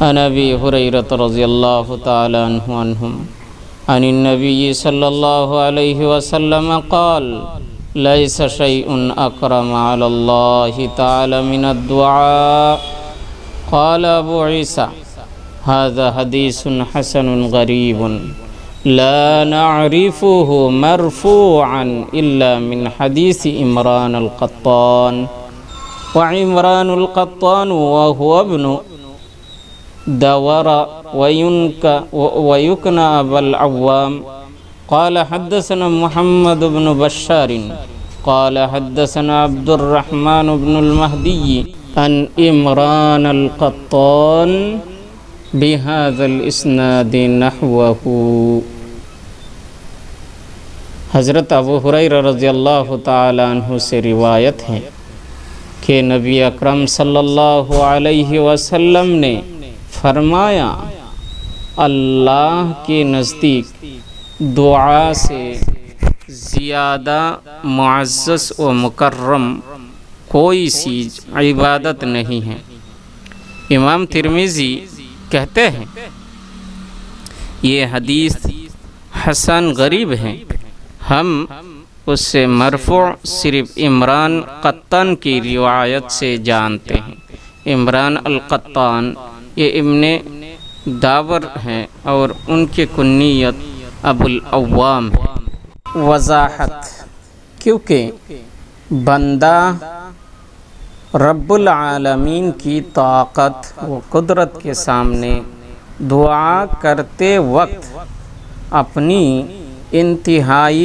अन अबी हुरैरह रज़ियल्लाहु तआला अन्हुम अनिन नबी सल्लल्लाहु अलैहि वसल्लम क़ाल लैसा शैउन अकरम अलल्लाहि तआला मिनद दुआ। क़ाल अबू ईसा हाज़ा हदीसुन हसनुन गरीबुन ला नअरिफुहु मरफ़ूअन इल्ला मिन हदीस इमरान अल-क़त्तान व इमरान अल-क़त्तान व हुवा इब्नु दवरा वयुकना अबल Awwam. क़ाल हद्दसना Muhammad इब्नु बश्शार क़ाल हद्दसना Abdurrahman Ibnul Mahdi अन इमरान अल-क़त्तान बिहाज़ल इस्नाद नहवहु। हज़रत अबू हुरैरा रज़ियल्लाहु ताला अन्हु से रिवायत है कि नबी अकरम सल्लल्लाहु अलैहि वसल्लम ने फरमाया, अल्लाह के नज़दीक दुआ से ज़ियादा मुअज़्ज़ज़ व मुकर्रम कोई चीज़ इबादत नहीं है। इमाम तिर्मिज़ी कहते हैं ये हदीस हसन गरीब है। हम उससे मरफ़ू सिर्फ़ इमरान क़त्तान की रिवायत से जानते हैं। इमरान अल-क़त्तान ये इब्ने दावर हैं और उनके कुन्नियत अबुल अव्वाम है। वज़ाहत, क्योंकि बंदा रब्बुल आलमीन की ताकत व कुदरत के सामने दुआ करते वक्त अपनी इंतहाई